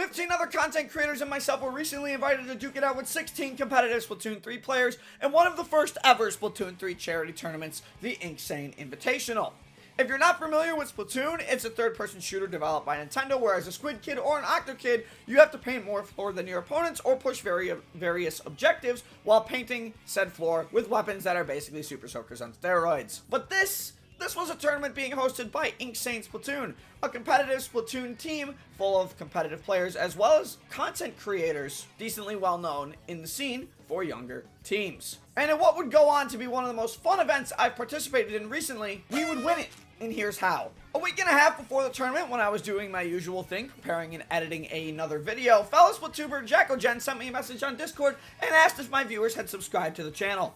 15 other content creators and myself were recently invited to duke it out with 16 competitive Splatoon 3 players in one of the first ever Splatoon 3 charity tournaments, the Inksane Invitational. If you're not familiar with Splatoon, it's a third-person shooter developed by Nintendo, where as a Squid Kid or an Octo Kid, you have to paint more floor than your opponents or push various objectives while painting said floor with weapons that are basically Super Soakers on steroids. But this was a tournament being hosted by Inksane Splatoon, a competitive Splatoon team full of competitive players as well as content creators decently well known in the scene for younger teams. And in what would go on to be one of the most fun events I've participated in recently, we would win it. And here's how. A week and a half before the tournament, when I was doing my usual thing, preparing and editing another video, fellow Splatuber JackoGen sent me a message on Discord and asked if my viewers had subscribed to the channel.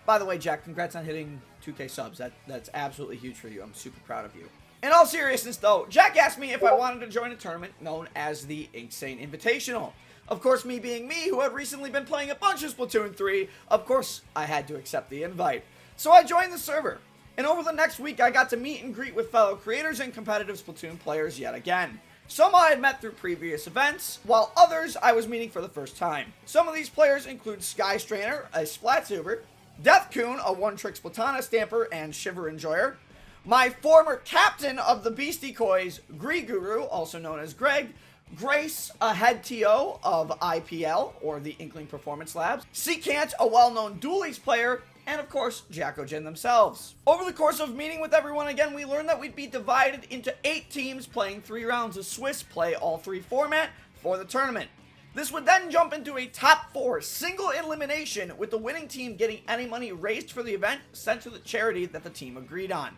By the way, Jack, congrats on hitting 2K subs. That's absolutely huge for you. I'm super proud of you. In all seriousness, though, Jack asked me if I wanted to join a tournament known as the Inksane Invitational. Of course, me being me, who had recently been playing a bunch of Splatoon 3, of course, I had to accept the invite. So I joined the server. And over the next week, I got to meet and greet with fellow creators and competitive Splatoon players yet again. Some I had met through previous events, while others I was meeting for the first time. Some of these players include Skystrainer, a Splatuber, Deathcoon, a one-trick Splatana stamper and Shiver enjoyer, my former captain of the Beastie Coys, Guru, also known as Greg, Grace, a head TO of IPL, or the Inkling Performance Labs, Seacant, a well-known Dualies player, and of course, JackoGen themselves. Over the course of meeting with everyone again, we learned that we'd be divided into 8 teams playing 3 rounds of Swiss Play All 3 format for the tournament. This would then jump into a top 4 single elimination, with the winning team getting any money raised for the event sent to the charity that the team agreed on.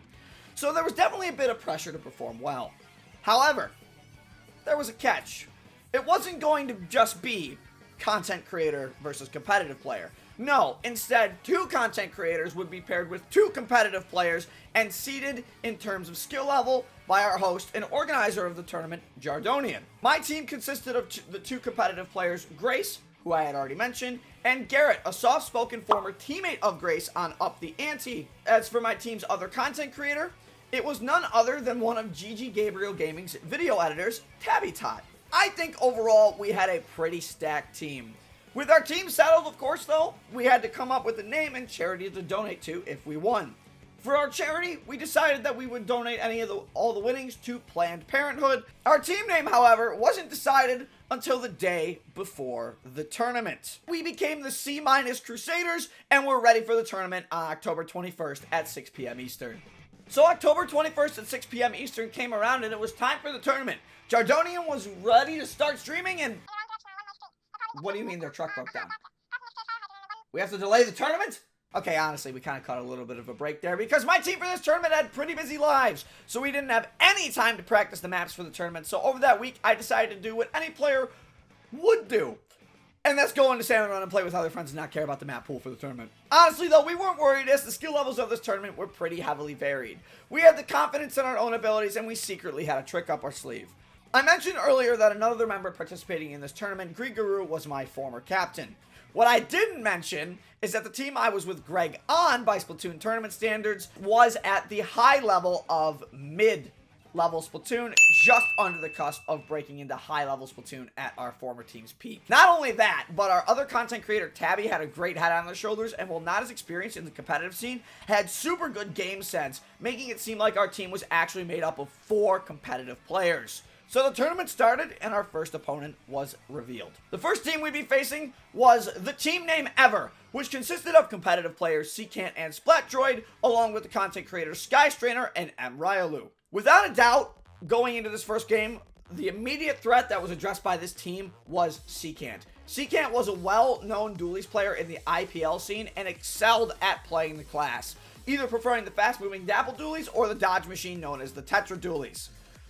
So there was definitely a bit of pressure to perform well. However, there was a catch. It wasn't going to just be content creator versus competitive player. No, instead, 2 content creators would be paired with 2 competitive players and seeded in terms of skill level by our host and organizer of the tournament, Jardonian. My team consisted of the 2 competitive players, Grace, who I had already mentioned, and Garrett, a soft-spoken former teammate of Grace on Up the Ante. As for my team's other content creator, it was none other than one of GG Gabriel Gaming's video editors, Tabby. I think overall we had a pretty stacked team. With our team settled, of course, though, we had to come up with a name and charity to donate to if we won. For our charity, we decided that we would donate all the winnings to Planned Parenthood. Our team name, however, wasn't decided until the day before the tournament. We became the C- Crusaders and were ready for the tournament on October 21st at 6 p.m. Eastern. So October 21st at 6 p.m. Eastern came around and it was time for the tournament. Jardonian was ready to start streaming and... What do you mean their truck broke down? We have to delay the tournament? Okay, honestly, we kind of caught a little bit of a break there because my team for this tournament had pretty busy lives, so we didn't have any time to practice the maps for the tournament. So over that week, I decided to do what any player would do, and that's go into Salmon Run and play with other friends and not care about the map pool for the tournament. Honestly, though, we weren't worried as the skill levels of this tournament were pretty heavily varied. We had the confidence in our own abilities, and we secretly had a trick up our sleeve. I mentioned earlier that another member participating in this tournament, Guru, was my former captain. What I didn't mention is that the team I was with Greg on by Splatoon tournament standards was at the high level of mid-level Splatoon, just under the cusp of breaking into high-level Splatoon at our former team's peak. Not only that, but our other content creator, Tabby, had a great head on their shoulders, and while not as experienced in the competitive scene, had super good game sense, making it seem like our team was actually made up of 4 competitive players. So the tournament started, and our first opponent was revealed. The first team we'd be facing was the team name ever, which consisted of competitive players Seacant and Splatdroid, along with the content creators Skystrainer and Ryolu. Without a doubt, going into this first game, the immediate threat that was addressed by this team was Seacant. Seacant was a well-known Dualies player in the IPL scene and excelled at playing the class, either preferring the fast-moving Dapple Dualies or the dodge machine known as the Tetra Dualies.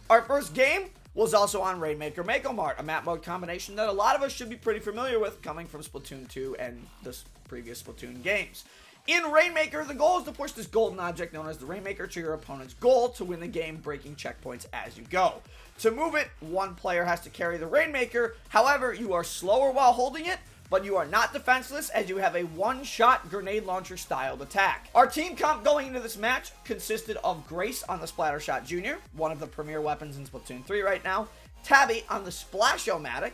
Our first game was also on Rainmaker Mako-Mart, a map mode combination that a lot of us should be pretty familiar with coming from Splatoon 2 and the previous Splatoon games. In Rainmaker, the goal is to push this golden object known as the Rainmaker to your opponent's goal to win the game, breaking checkpoints as you go. To move it, one player has to carry the Rainmaker. However, you are slower while holding it, but you are not defenseless as you have a one-shot grenade launcher styled attack. Our team comp going into this match consisted of Grace on the Splattershot Jr., one of the premier weapons in Splatoon 3 right now, Tabby on the Splash-O-Matic,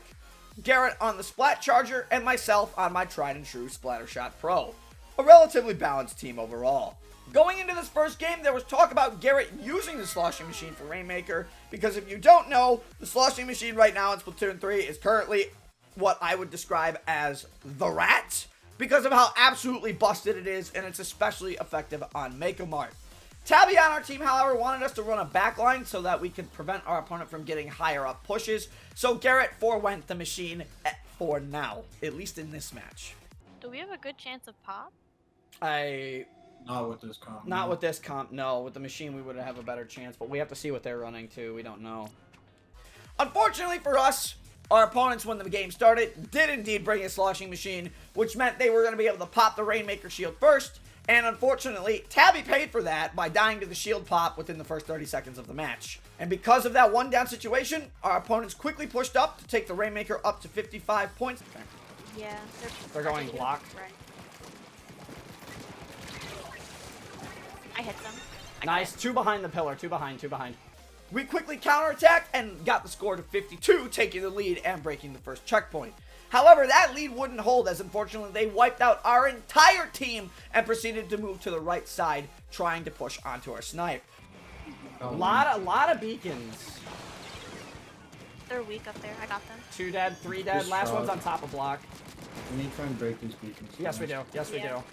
Garrett on the Splat Charger, and myself on my tried and true Splattershot Pro. A relatively balanced team overall. Going into this first game, there was talk about Garrett using the sloshing machine for Rainmaker, because if you don't know, the sloshing machine right now in Splatoon 3 is currently what I would describe as the rat, because of how absolutely busted it is, and it's especially effective on Mako-Mart. Tabby on our team, however, wanted us to run a backline so that we could prevent our opponent from getting higher up pushes, so Garrett forewent the machine for now, at least in this match. Do we have a good chance of pop? Not with this comp. Not with this comp, no. With the machine, we would have a better chance, but we have to see what they're running, too. We don't know. Unfortunately for us, our opponents, when the game started, did indeed bring a sloshing machine, which meant they were going to be able to pop the Rainmaker shield first, and unfortunately, Tabby paid for that by dying to the shield pop within the first 30 seconds of the match. And because of that one-down situation, our opponents quickly pushed up to take the Rainmaker up to 55 points. Okay. Yeah, They're going block. Right. I hit them. Nice. 2 behind the pillar. 2 behind. 2 behind. We quickly counterattacked and got the score to 52, taking the lead and breaking the first checkpoint. However, that lead wouldn't hold, as unfortunately they wiped out our entire team and proceeded to move to the right side, trying to push onto our snipe. A lot of beacons. They're weak up there. I got them. 2 dead, 3 dead. Just Last try. one's on top of block. We need to try and break these beacons. Yes, we do. Yes, we Yeah. do.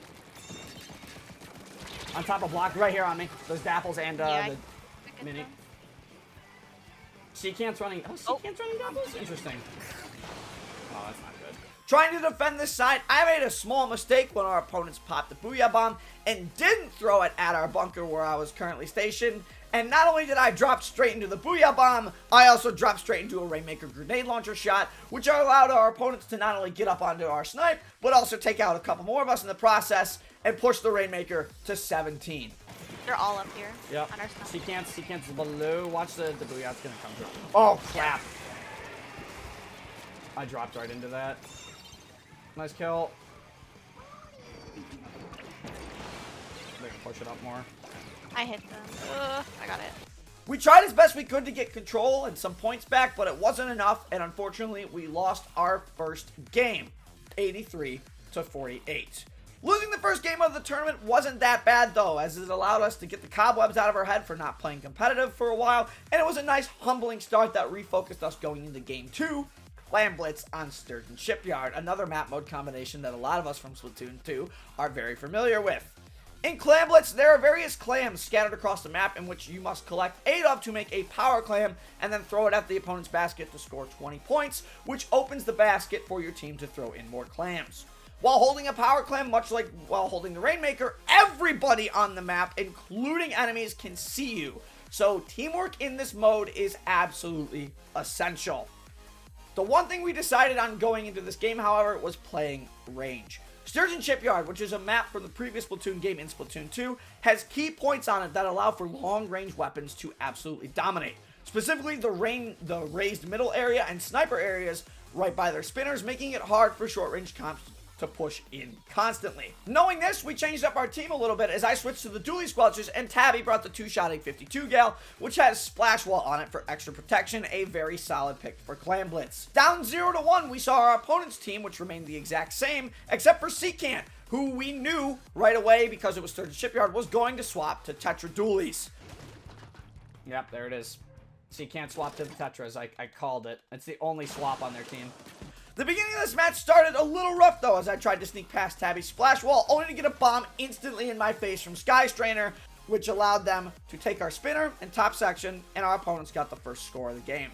On top of block, right here on me. Those dapples and I the get mini. them. Secant's running. Oh, Secant's running dapples? Interesting. Oh, that's not good. Trying to defend this side, I made a small mistake when our opponents popped the Booyah Bomb and didn't throw it at our bunker where I was currently stationed. And not only did I drop straight into the Booyah Bomb, I also dropped straight into a Rainmaker grenade launcher shot, which allowed our opponents to not only get up onto our snipe, but also take out a couple more of us in the process and push the Rainmaker to 17. They're all up here. Yep. On our side. Secant's below. Watch the Booyah, it's gonna come through. Oh, crap. I dropped right into that. Nice kill. They can push it up more. I hit them. I got it. We tried as best we could to get control and some points back, but it wasn't enough, and unfortunately, we lost our first game, 83-48. Losing the first game of the tournament wasn't that bad, though, as it allowed us to get the cobwebs out of our head for not playing competitive for a while, and it was a nice, humbling start that refocused us going into Game 2, Clam Blitz on Sturgeon Shipyard, another map mode combination that a lot of us from Splatoon 2 are very familiar with. In Clam Blitz, there are various clams scattered across the map in which you must collect 8 of to make a power clam and then throw it at the opponent's basket to score 20 points, which opens the basket for your team to throw in more clams. While holding a power clam, much like while holding the Rainmaker, everybody on the map, including enemies, can see you. So teamwork in this mode is absolutely essential. The one thing we decided on going into this game, however, was playing range. Sturgeon Shipyard, which is a map from the previous Splatoon game in Splatoon 2, has key points on it that allow for long-range weapons to absolutely dominate. Specifically, the raised middle area and sniper areas right by their spinners, making it hard for short-range comps to push in constantly. Knowing this, we changed up our team a little bit as I switched to the dually squelchers and Tabby brought the 2-shot 852 gal, which has splash wall on it for extra protection, a very solid pick for Clam Blitz. Down 0-1, we saw our opponent's team, which remained the exact same, except for Secant, who we knew right away, because it was Sturgeon Shipyard, was going to swap to Tetra dualies. Yep, there it is. Secant swapped to the Tetras. I called it. It's the only swap on their team. The beginning of this match started a little rough, though, as I tried to sneak past Tabby's splash wall, only to get a bomb instantly in my face from Sky Strainer, which allowed them to take our spinner and top section, and our opponents got the first score of the game.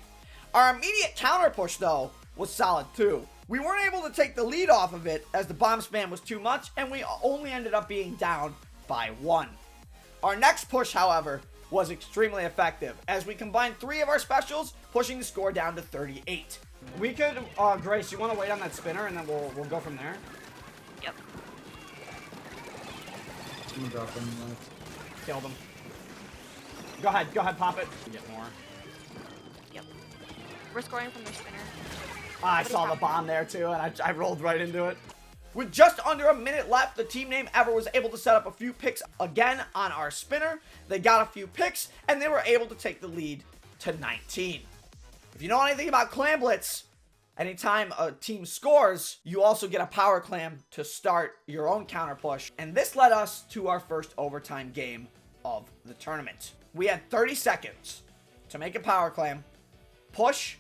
Our immediate counter push, though, was solid, too. We weren't able to take the lead off of it, as the bomb spam was too much, and we only ended up being down by 1. Our next push, however, was extremely effective, as we combined 3 of our specials, pushing the score down to 38. We could, Grace, you want to wait on that spinner and then we'll go from there? Yep. I'm gonna drop them. Kill them. Go ahead, pop it. Get more. Yep. We're scoring from their spinner. I saw the bomb there too, and I rolled right into it. With just under a minute left, the team name Ever was able to set up a few picks again on our spinner. They got a few picks, and they were able to take the lead to 19. If you know anything about Clam Blitz, anytime a team scores, you also get a power clam to start your own counter push. And this led us to our first overtime game of the tournament. We had 30 seconds to make a power clam, push,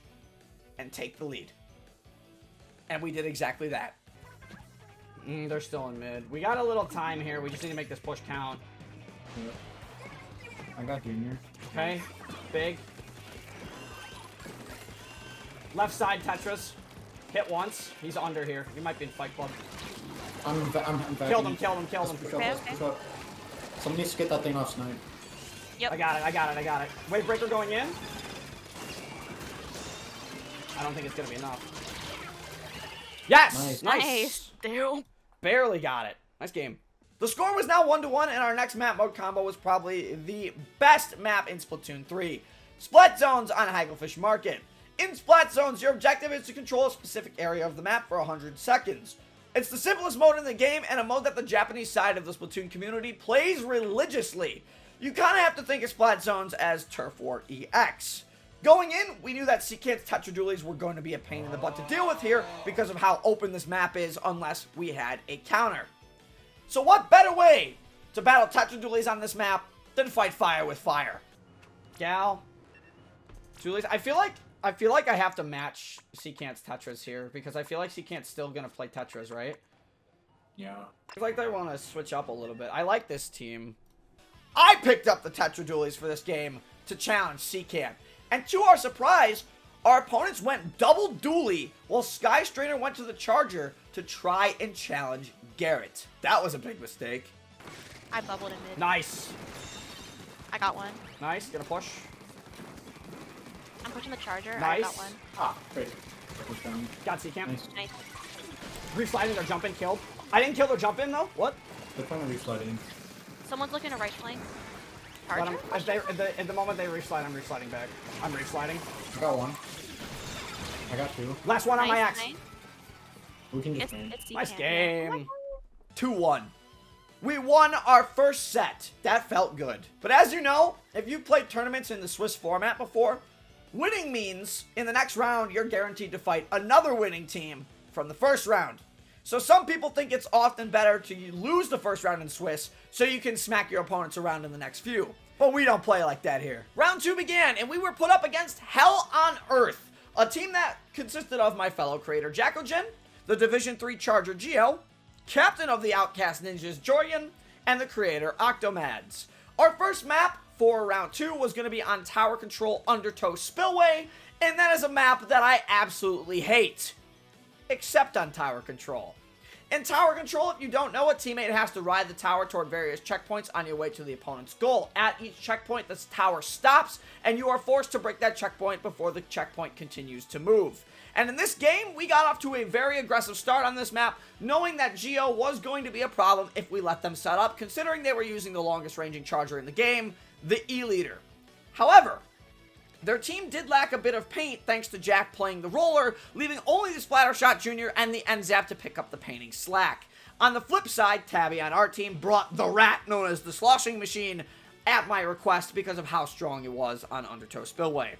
and take the lead. And we did exactly that. They're still in mid. We got a little time here. We just need to make this push count. Yep. I got Junior. Okay. Big. Left side Tetris. Hit once. He's under here. He might be in Fight Club. I'm Killed him, killed him, killed him. Let's push up, let's push up. Someone needs to get that thing off snipe. Yep. I got it. Wave breaker going in. I don't think it's gonna be enough. Yes! Nice. Damn. Barely got it. Nice game. The score was now 1-1, and our next map mode combo was probably the best map in Splatoon 3. Splat Zones on Hagglefish Market. In Splat Zones, your objective is to control a specific area of the map for 100 seconds. It's the simplest mode in the game, and a mode that the Japanese side of the Splatoon community plays religiously. You kind of have to think of Splat Zones as Turf War EX. Going in, we knew that Secant's Tetra Dualies were going to be a pain in the butt to deal with here because of how open this map is unless we had a counter. So what better way to battle Tetra Dualies on this map than fight fire with fire? Gal. Dualies. I feel like I have to match Secant's Tetras here because I feel like Secant's still gonna play Tetras, right? Yeah. I feel like they want to switch up a little bit. I like this team. I picked up the Tetra Dualies for this game to challenge Secant. And to our surprise, our opponents went double dually while Sky Strainer went to the Charger to try and challenge Garrett. That was a big mistake. I bubbled in mid. Nice. I got one. Nice. Gonna push. I'm pushing the charger. I Nice. got one. Ah, great. Push down. Got Secant. Nice. Nice. Resliding their jump in, killed. I didn't kill their jump in though. What? They're trying to reslide in. Someone's looking to right flank. But Charger? at the moment they reslide, I'm resliding back. I'm resliding. I got one. I got two. Last one on my axe. Nice. We can just win. It's Nice Secant, game. 2-1. We won our first set. That felt good. But as you know, if you've played tournaments in the Swiss format before, winning means in the next round you're guaranteed to fight another winning team from the first round. So some people think it's often better to lose the first round in Swiss so you can smack your opponents around in the next few. But we don't play like that here. Round 2 began, and we were put up against Hell on Earth, a team that consisted of my fellow creator Jackogen, the Division 3 Charger Geo, captain of the Outcast Ninjas Jorian, and the creator Octomads. Our first map for round 2 was going to be on Tower Control Undertow Spillway, and that is a map that I absolutely hate. Except on Tower Control. In Tower Control, if you don't know, a teammate has to ride the tower toward various checkpoints on your way to the opponent's goal. At each checkpoint, this tower stops, and you are forced to break that checkpoint before the checkpoint continues to move. And in this game, we got off to a very aggressive start on this map, knowing that Geo was going to be a problem if we let them set up, considering they were using the longest ranging charger in the game, the E-Leader. However, their team did lack a bit of paint thanks to Jack playing the roller, leaving only the Splattershot Jr. and the N-Zap to pick up the painting slack. On the flip side, Tabby on our team brought the rat known as the sloshing machine at my request because of how strong it was on Undertow Spillway.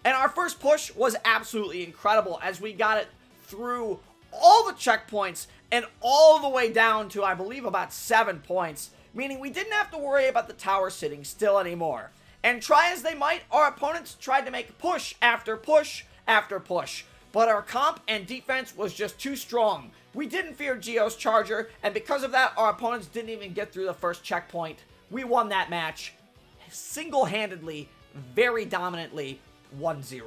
And our first push was absolutely incredible as we got it through all the checkpoints and all the way down to, I believe, about 7 points, meaning we didn't have to worry about the tower sitting still anymore. And try as they might, our opponents tried to make push after push after push. But our comp and defense was just too strong. We didn't fear Geo's Charger, and because of that, our opponents didn't even get through the first checkpoint. We won that match single-handedly, very dominantly, 1-0.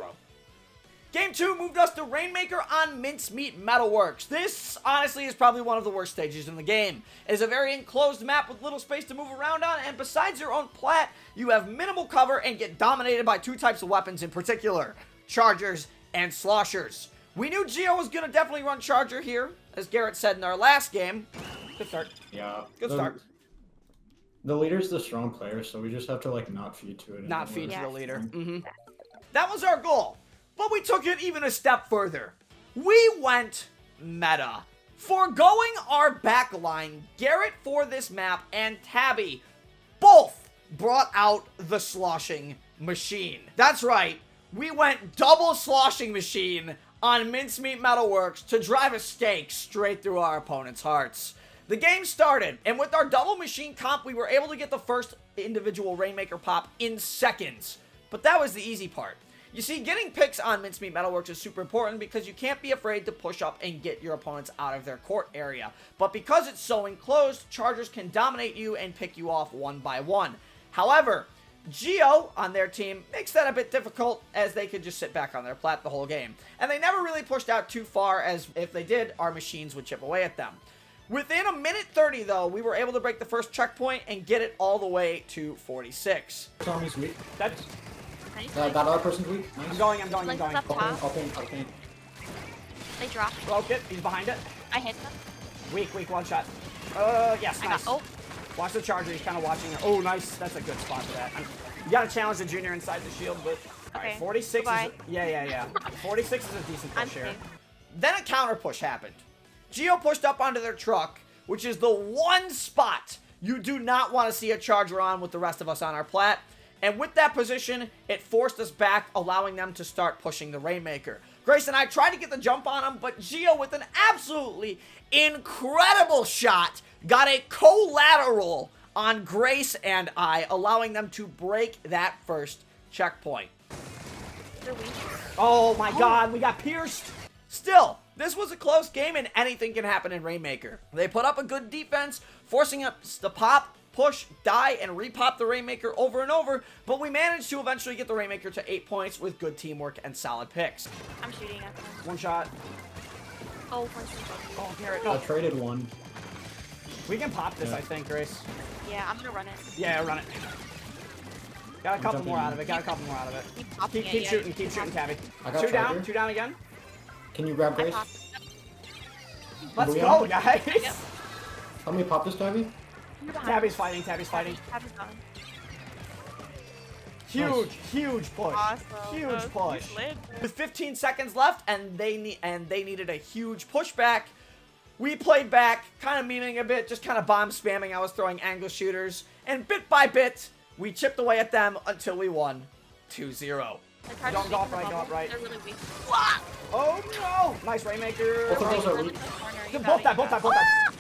Game 2 moved us to Rainmaker on Mincemeat Metalworks. This, honestly, is probably one of the worst stages in the game. It is a very enclosed map with little space to move around on, and besides your own plat, you have minimal cover and get dominated by 2 types of weapons in particular, Chargers and Sloshers. We knew Geo was going to definitely run Charger here, as Garrett said in our last game. Good start. Yeah. Good start. The leader's the strong player, so we just have to, like, not feed to it. Not feed to the leader. That was our goal. But we took it even a step further. We went meta. Foregoing our backline, Garrett for this map and Tabby both brought out the sloshing machine. That's right, we went double sloshing machine on Mincemeat Metalworks to drive a stake straight through our opponent's hearts. The game started, and with our double machine comp, we were able to get the first individual Rainmaker pop in seconds. But that was the easy part. You see, getting picks on Mincemeat Metalworks is super important because you can't be afraid to push up and get your opponents out of their court area. But because it's so enclosed, chargers can dominate you and pick you off one by one. However, Geo on their team makes that a bit difficult as they could just sit back on their plat the whole game. And they never really pushed out too far, as if they did, our machines would chip away at them. Within a minute 30, though, we were able to break the first checkpoint and get it all the way to 46. Tommy's weak. That's... That other person's weak. Nice. I'm going. Like, up top. I'll paint. They dropped. Broke it. He's behind it. I hit them. Weak, one shot. Yes, I nice. got, Watch the charger. He's kind of watching it. Oh, nice. That's a good spot for that. You got to challenge the junior inside the shield, but... All right, Okay. 46 Goodbye. is... Yeah. 46 is a decent I'm push here. safe. Then a counter push happened. Geo pushed up onto their truck, which is the one spot you do not want to see a charger on with the rest of us on our plat. And with that position, it forced us back, allowing them to start pushing the Rainmaker. Grace and I tried to get the jump on him, but Geo, with an absolutely incredible shot, got a collateral on Grace and I, allowing them to break that first checkpoint. They're weak. Oh my god, we got pierced. Still, this was a close game and anything can happen in Rainmaker. They put up a good defense, forcing us to pop, push, die, and repop the Rainmaker over and over, but we managed to eventually get the Rainmaker to 8 points with good teamwork and solid picks. I'm shooting at them. One shot. Oh, one's above. Oh, Garrett, I no. traded one. We can pop this, Yeah. I think, Grace. Yeah, I'm gonna run it. Yeah, run it. Got a I'm couple jumping more in. out of it, Keep popping Keep it, yeah, shooting, you keep shooting, pop- Tabby. I got Two charger. down again. Can you grab I Grace? popped. Let's we go, on? guys. Yep. Help me pop this, Tabby. You're behind. Tabby's fighting. Tabby's gone. Huge push. Awesome. Huge push. Lit. With 15 seconds left, and they needed a huge pushback. We played back, kind of memeing a bit, just kind of bomb spamming. I was throwing angle shooters, and bit by bit, we chipped away at them until we won 2-0. Don't go up right, go up right. They're really weak. Oh no! Nice Rainmaker. Both of those are They're in weak. the corner. You Both got that. it.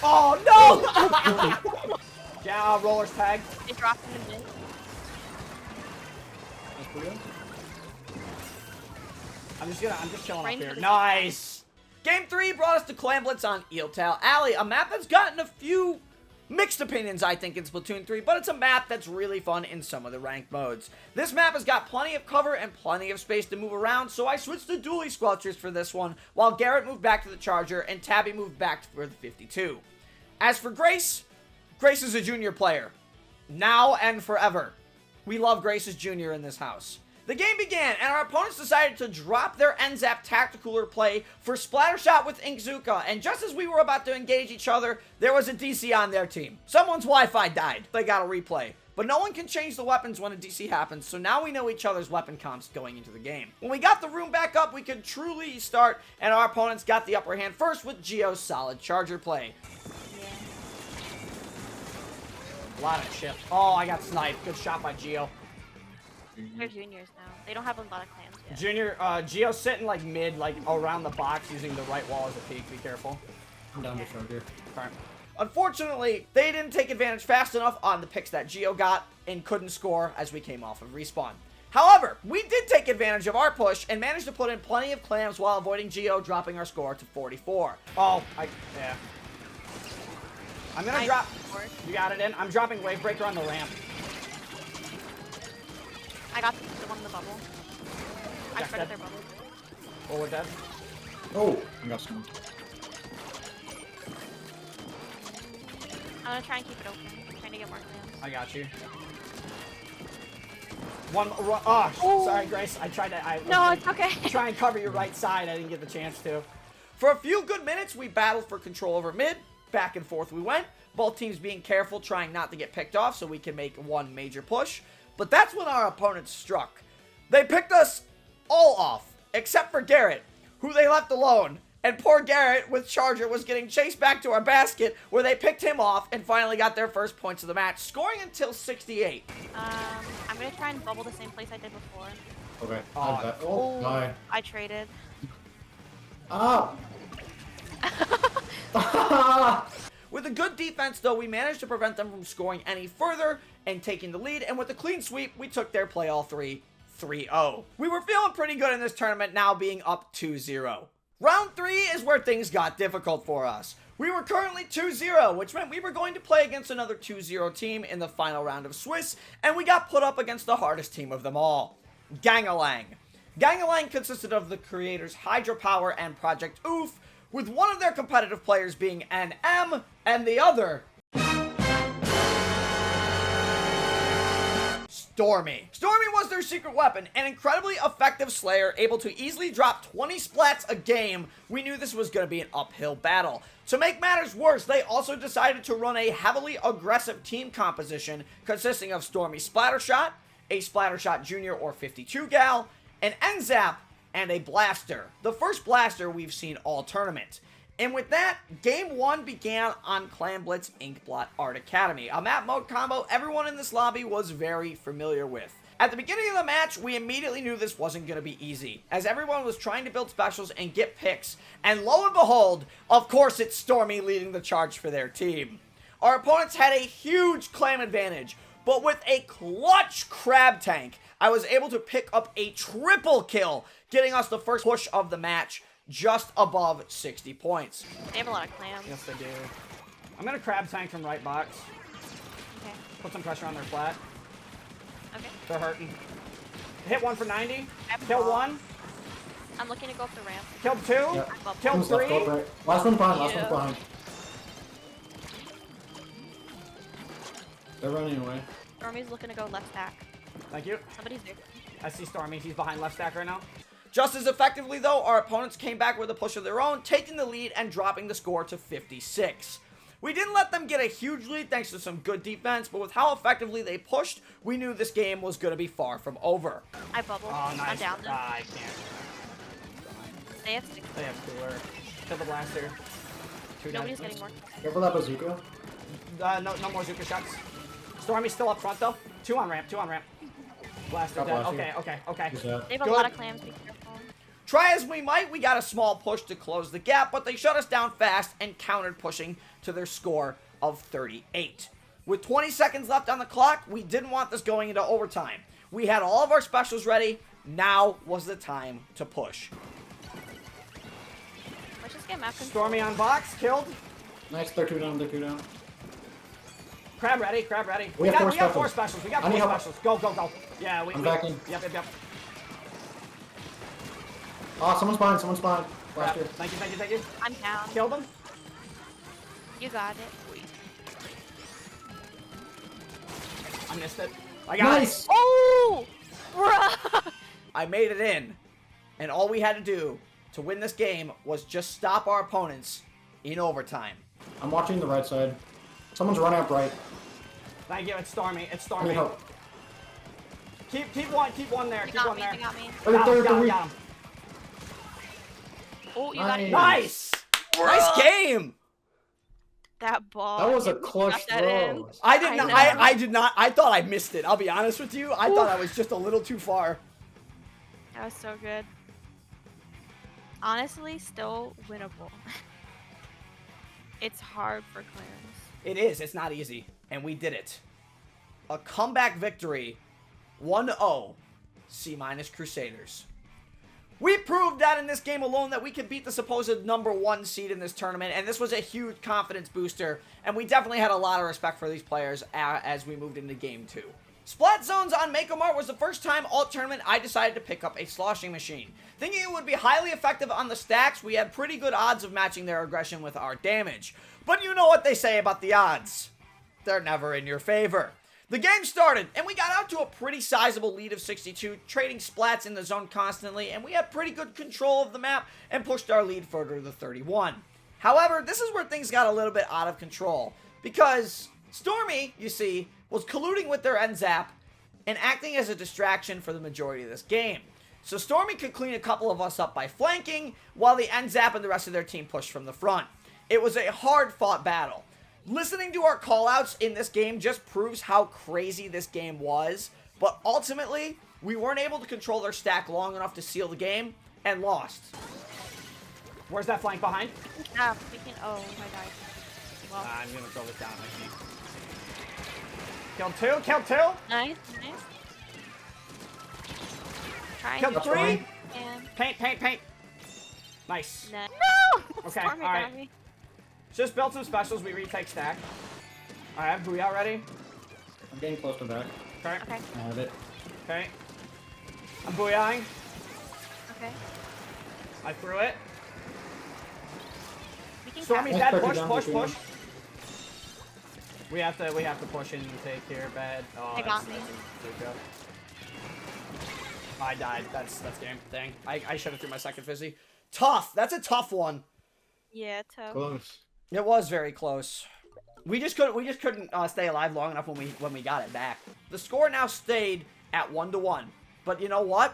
Oh no! Yeah, roller's tag. They dropped in the mid. That's pretty good. I'm just chilling up Right here. into the- Nice! Game 3 brought us to Clan Blitz on Eeltail Alley, a map that's gotten a few mixed opinions, I think, in Splatoon 3, but it's a map that's really fun in some of the ranked modes. This map has got plenty of cover and plenty of space to move around, so I switched to dually squelchers for this one, while Garrett moved back to the Charger and Tabby moved back for the 52. As for Grace, Grace is a junior player. Now and forever. We love Grace as junior in this house. The game began, and our opponents decided to drop their NZAP Tacticooler play for Splattershot with Inkzuka, and just as we were about to engage each other, there was a DC on their team. Someone's Wi-Fi died. They got a replay. But no one can change the weapons when a DC happens, so now we know each other's weapon comps going into the game. When we got the room back up, we could truly start, and our opponents got the upper hand first with Geo's solid Charger play. Yeah. A lot of chip. Oh, I got sniped. Good shot by Geo. They're juniors now. They don't have a lot of clams yet. Junior, Geo's sitting like mid, like around the box using the right wall as a peek. Be careful. I'm down to Charger. Alright. Unfortunately, they didn't take advantage fast enough on the picks that Geo got and couldn't score as we came off of respawn. However, we did take advantage of our push and managed to put in plenty of clams while avoiding Geo, dropping our score to 44. Oh, yeah. I'm gonna drop. You got it in. I'm dropping Wave Breaker on the ramp. I got the one in the bubble. I Jack's spread dead. their bubble. Oh, we're dead. Oh, I got some. I'm gonna try and keep it open. I'm trying to get more clams. I got you. Oh, sorry, Grace. I tried to. No, it's okay. Try and cover your right side. I didn't get the chance to. For a few good minutes, we battled for control over mid. Back and forth we went. Both teams being careful, trying not to get picked off so we can make one major push. But that's when our opponents struck. They picked us all off, except for Garrett, who they left alone. And poor Garrett with Charger was getting chased back to our basket where they picked him off and finally got their first points of the match, scoring until 68. I'm gonna try and bubble the same place I did before. Okay. Oh. Die. I traded. Ah! With a good defense, though, we managed to prevent them from scoring any further and taking the lead, and with a clean sweep, we took their play all three, 3-0. We were feeling pretty good in this tournament, now being up 2-0. Round 3 is where things got difficult for us. We were currently 2-0, which meant we were going to play against another 2-0 team in the final round of Swiss, and we got put up against the hardest team of them all, Gangalang. Gangalang consisted of the creators Hydropower and Project Oof, with one of their competitive players being NM and the other Stormy. Stormy was their secret weapon, an incredibly effective slayer able to easily drop 20 splats a game. We knew this was going to be an uphill battle. To make matters worse, they also decided to run a heavily aggressive team composition consisting of Stormy Splattershot, a Splattershot Junior or 52 gal, an NZAP, and a Blaster. The first Blaster we've seen all tournament. And with that, Game 1 began on Clan Blitz Inkblot Art Academy, a map mode combo everyone in this lobby was very familiar with. At the beginning of the match, we immediately knew this wasn't going to be easy, as everyone was trying to build specials and get picks, and lo and behold, of course it's Stormy leading the charge for their team. Our opponents had a huge claim advantage, but with a clutch crab tank, I was able to pick up a triple kill, getting us the first push of the match, just above 60 points. They have a lot of clams. Yes, they do. I'm gonna crab tank from right box. Okay. Put some pressure on their flat. Okay. They're hurting. Hit one for 90. I have Kill ball. one. I'm looking to go up the ramp. Killed two. Yep. Killed One's left, three. go right. Last one's behind, last Yeah. one's behind. They're running away. Stormy's looking to go left stack. Thank you. Somebody's there. I see Stormy. He's behind left stack right now. Just as effectively, though, our opponents came back with a push of their own, taking the lead and dropping the score to 56. We didn't let them get a huge lead thanks to some good defense, but with how effectively they pushed, we knew this game was going to be far from over. I bubbled. Oh, nice. I'm down them. I can't. They have 6. They have cooler. Kill the blaster. Two Nobody's dead. getting more. Careful that bazooka. No more Zuka shots. Stormy's still up front, though. Two on ramp. Blaster Got dead. blaster. Okay. Who's that? They have a Good. lot of clams. Be careful. Try as we might, we got a small push to close the gap, but they shut us down fast and countered pushing to their score of 38. With 20 seconds left on the clock, we didn't want this going into overtime. We had all of our specials ready. Now was the time to push. Let's just get map control. Stormy on box, killed. Nice, they're two down, they're two down. Crab ready. We have four got four specials. specials. We got I four need help. specials. Go. Yeah, I'm backing. Yep. Oh, someone's behind. Crap. Blaster. Thank you. I'm down. Killed him. You got it. I missed it. I got Nice! it. Oh! Bruh! I made it in. And all we had to do to win this game was just stop our opponents in overtime. I'm watching the right side. Someone's running up right. Thank you. It's Stormy. I need help. Keep one there. They Keep got one me. there. They got me. They're weak. Got him. Oh, you got it. Nice! Nice game! That ball. That was a you clutch got that in. throw. I did not. know. I did not. I thought I missed it. I'll be honest with you. I thought I was just a little too far. That was so good. Honestly, still winnable. It's hard for clans. It is. It's not easy. And we did it. A comeback victory. 1-0. C- Crusaders. We proved that in this game alone that we could beat the supposed #1 seed in this tournament, and this was a huge confidence booster, and we definitely had a lot of respect for these players as we moved into Game 2. Splat Zones on Mako Mart was the first time all tournament I decided to pick up a sloshing machine. Thinking it would be highly effective on the stacks, we had pretty good odds of matching their aggression with our damage. But you know what they say about the odds. They're never in your favor. The game started, and we got out to a pretty sizable lead of 62, trading splats in the zone constantly, and we had pretty good control of the map and pushed our lead further to 31. However, this is where things got a little bit out of control, because Stormy, you see, was colluding with their NZAP and acting as a distraction for the majority of this game. so Stormy could clean a couple of us up by flanking, while the NZAP and the rest of their team pushed from the front. It was a hard-fought battle. Listening to our callouts in this game just proves how crazy this game was, but ultimately, we weren't able to control their stack long enough to seal the game, and lost. Where's that flank behind? Yeah, we can. Oh, I died. Well, I'm gonna throw this down at my feet. Killed two, killed two! nice, nice. Trying Killed to three! and Paint. Nice. no. Okay, Stormy alright. got me. Just built some specials, we retake stack. Alright, Booyah ready? I'm getting close to back. Okay. Okay, I have it. Okay. I'm booyahing. okay. I threw it. We can Stormy's cap- dead. Let's Push, down, push, push it push. We have to push and take here, bad. Oh, They got me. Good job. I died. That's game. Dang. I should have threw my second fizzy. Tough. That's a tough one. Yeah, tough. Close. It was very close. We just couldn't stay alive long enough when we got it back. The score now stayed at 1-1. But you know what?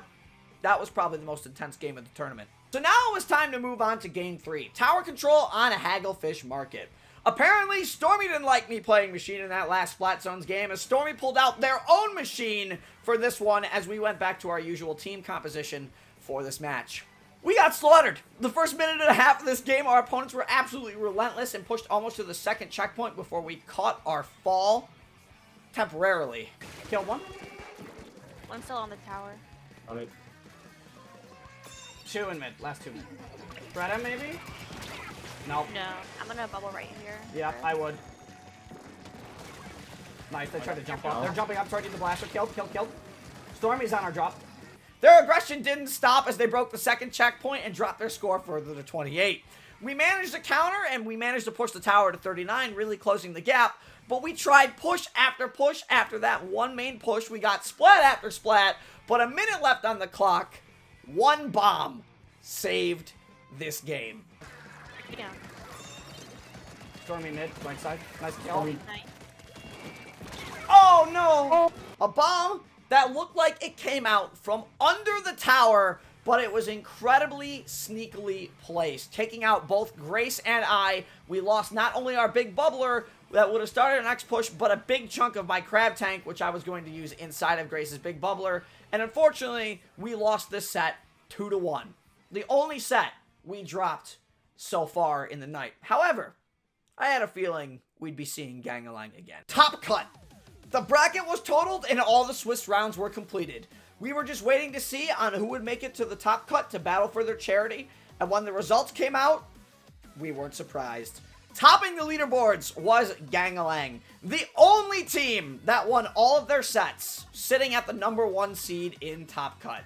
That was probably the most intense game of the tournament. So now it was time to move on to game 3. Tower control on a Hagglefish market. Apparently, Stormy didn't like me playing machine in that last Splat Zones game, as Stormy pulled out their own machine for this one as we went back to our usual team composition for this match. We got slaughtered. The first minute and a half of this game, our opponents were absolutely relentless and pushed almost to the second checkpoint before we caught our fall temporarily. Killed one. One's still on the tower. Got it. Two in mid. Last two mid. Greta, maybe? Nope. No, I'm gonna bubble right here. Yeah, first. I would. Nice, they tried to jump up. They're jumping up towards the blaster. Killed. Stormy's on our drop. Their aggression didn't stop as they broke the second checkpoint and dropped their score further to 28. We managed to counter and we managed to push the tower to 39, really closing the gap. But we tried push after that one main push. We got splat after splat, but a minute left on the clock. One bomb saved this game. Yeah. Stormy mid, right side. Nice kill. Stormy. Nice. Oh no! A bomb that looked like it came out from under the tower, but it was incredibly sneakily placed, taking out both Grace and I. We lost not only our big bubbler that would have started our next push, but a big chunk of my crab tank, which I was going to use inside of Grace's big bubbler. And unfortunately, we lost this set 2-1. The only set we dropped so far in the night. However, I had a feeling we'd be seeing Gangalang again. Top cut. The bracket was totaled and all the Swiss rounds were completed. We were just waiting to see on who would make it to the top cut to battle for their charity. And when the results came out, we weren't surprised. Topping the leaderboards was Gangalang, the only team that won all of their sets, sitting at the #1 seed in top cut.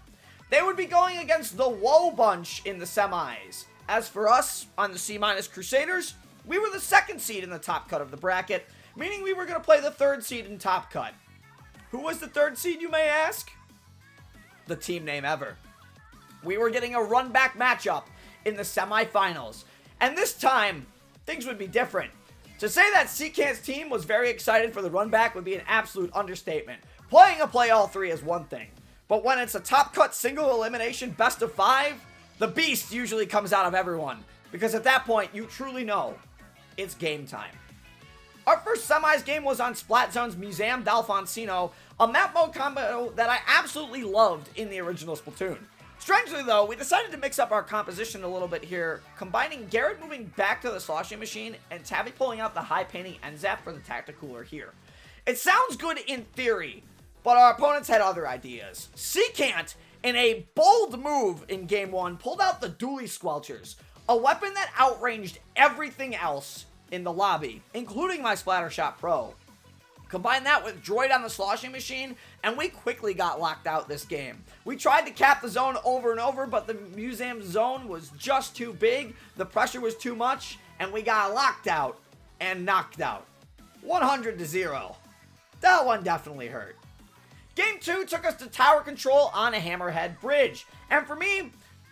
They would be going against the Woe Bunch in the semis. As for us, on the C- Crusaders, we were the 2nd seed in the top cut of the bracket, meaning we were going to play the 3rd seed in top cut. Who was the 3rd seed, you may ask? The team name ever. We were getting a run-back matchup in the semifinals, and this time, things would be different. To say that Seacant's team was very excited for the run-back would be an absolute understatement. Playing a play all 3 is one thing, but when it's a top cut single elimination best of 5, the beast usually comes out of everyone, because at that point, you truly know it's game time. Our first semis game was on Splat Zone's Museum d'Alfonsino, a map mode combo that I absolutely loved in the original Splatoon. Strangely though, we decided to mix up our composition a little bit here, combining Garrett moving back to the sloshing machine and Tabby pulling out the high painting NZAP for the tacticooler here. It sounds good in theory, but our opponents had other ideas. Seacant, in a bold move in Game 1, pulled out the Dually Squelchers, a weapon that outranged everything else in the lobby, including my Splattershot Pro. Combine that with Droid on the sloshing machine, and we quickly got locked out this game. We tried to cap the zone over and over, but the museum zone was just too big, the pressure was too much, and we got locked out and knocked out. 100-0. That one definitely hurt. Game 2 took us to tower control on a Hammerhead Bridge, and for me,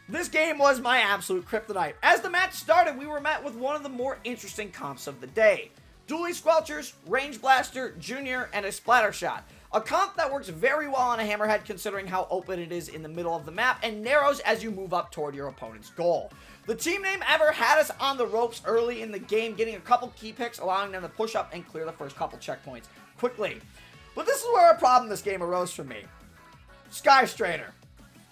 this game was my absolute kryptonite. As the match started, we were met with one of the more interesting comps of the day. Dually Squelchers, Range Blaster, Junior, and a Splattershot. A comp that works very well on a hammerhead considering how open it is in the middle of the map and narrows as you move up toward your opponent's goal. The team name ever had us on the ropes early in the game, getting a couple key picks, allowing them to push up and clear the first couple checkpoints quickly. But this is where a problem this game arose for me. Skystrainer.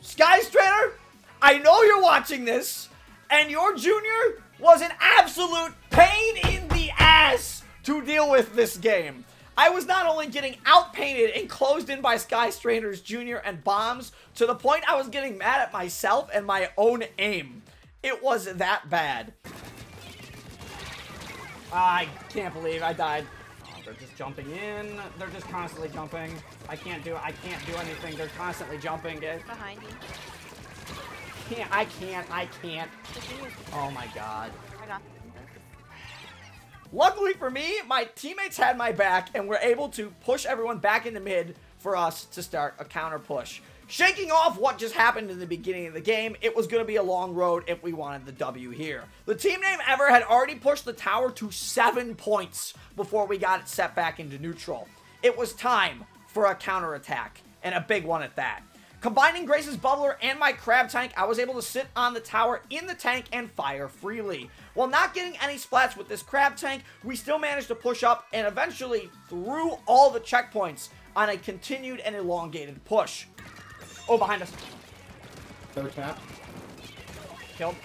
Skystrainer, I know you're watching this, and your junior was an absolute pain in the ass to deal with this game. I was not only getting outpainted and closed in by Skystrainer's junior and bombs, to the point I was getting mad at myself and my own aim. It was that bad. I can't believe I died. Oh, they're just jumping in. They're just constantly jumping. I can't do anything. They're constantly jumping. Behind you. I can't. Oh my god. I got Luckily for me, my teammates had my back and were able to push everyone back into mid for us to start a counter push. Shaking off what just happened in the beginning of the game, it was going to be a long road if we wanted the W here. The team name ever had already pushed the tower to 7 points before we got it set back into neutral. It was time for a counterattack, and a big one at that. Combining Grace's bubbler and my crab tank, I was able to sit on the tower in the tank and fire freely. While not getting any splats with this crab tank, we still managed to push up and eventually through all the checkpoints on a continued and elongated push. Oh, behind us. Third tap. Killed.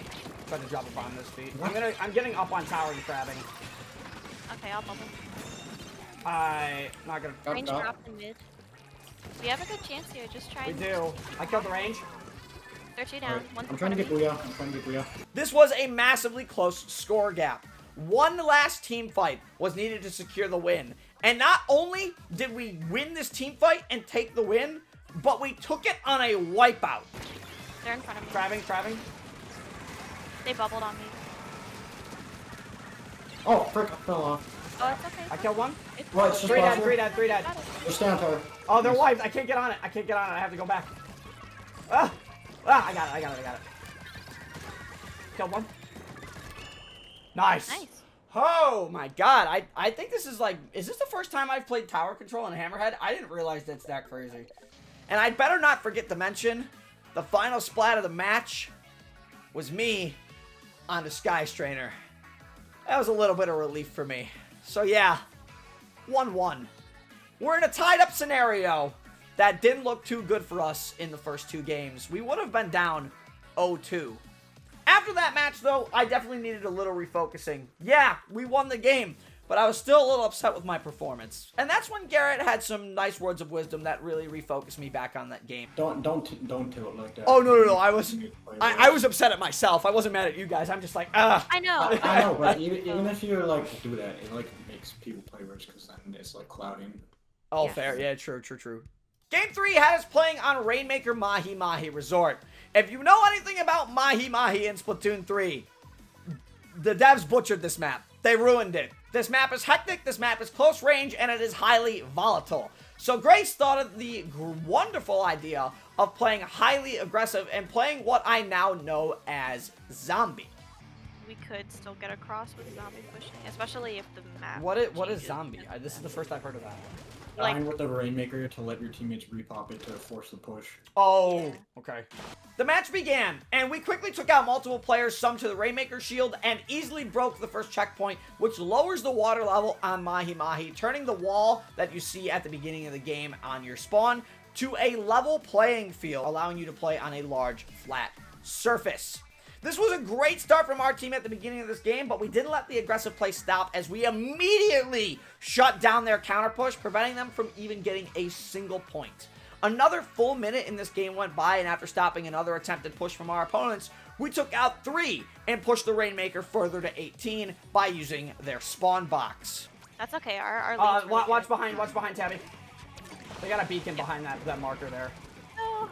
Tried to drop a bomb on this feet. I'm getting up on tower and crabbing. Okay, I'll bubble. Not gonna. Range drop in mid. We have a good chance here. Just try. We and... do. I killed the range. They're 2 down. Right. One's I'm in trying front to of get me. Booyah. I'm trying to get Booyah. This was a massively close score gap. One last team fight was needed to secure the win. And not only did we win this team fight and take the win, but we took it on a wipeout. They're in front of me. Crabbing. They bubbled on me. Oh, frick, I fell off. Oh, it's okay. I killed one. It's Right, it's just 3 dead, possible. 3 dead, 3 dead. Got it. Just stay on tower. Oh, they're wiped. I can't get on it. I have to go back. I got it. Killed one. Nice. Nice. Oh my god. I think this is like, is this the first time I've played tower control in Hammerhead? I didn't realize that's that crazy. And I'd better not forget to mention, the final splat of the match was me on the Skystrainer. That was a little bit of relief for me. So yeah, 1-1. We're in a tied up scenario that didn't look too good for us in the first 2 games. We would have been down 0-2. After that match, though, I definitely needed a little refocusing. Yeah, we won the game, but I was still a little upset with my performance. And that's when Garrett had some nice words of wisdom that really refocused me back on that game. Don't tilt like that. Oh, no. I was upset at myself. I wasn't mad at you guys. I'm just like, ugh. I know. I know, but even if you like do that, it like makes people play worse because then it's like clouding. Oh, Yes. fair. Yeah, true. Game 3 had us playing on Rainmaker Mahi Mahi Resort. If you know anything about Mahi Mahi in Splatoon 3, the devs butchered this map. They ruined it. This map is hectic, this map is close range, and it is highly volatile. So Grace thought of the wonderful idea of playing highly aggressive and playing what I now know as zombie. We could still get across with zombie pushing, especially if the map. What is changes. zombie? This is the first I've heard of that. Like- Align with the Rainmaker to let your teammates repop it to force the push. Oh, okay. The match began, and we quickly took out multiple players, some to the Rainmaker shield, and easily broke the first checkpoint, which lowers the water level on Mahi Mahi, turning the wall that you see at the beginning of the game on your spawn to a level playing field, allowing you to play on a large, flat surface. This was a great start from our team at the beginning of this game, but we didn't let the aggressive play stop as we immediately shut down their counter push, preventing them from even getting a single point. Another full minute in this game went by, and after stopping another attempted push from our opponents, we took out 3 and pushed the Rainmaker further to 18 by using their spawn box. That's okay. Our lead's really Watch good. behind Tabby. They got a beacon behind that marker there. Oh.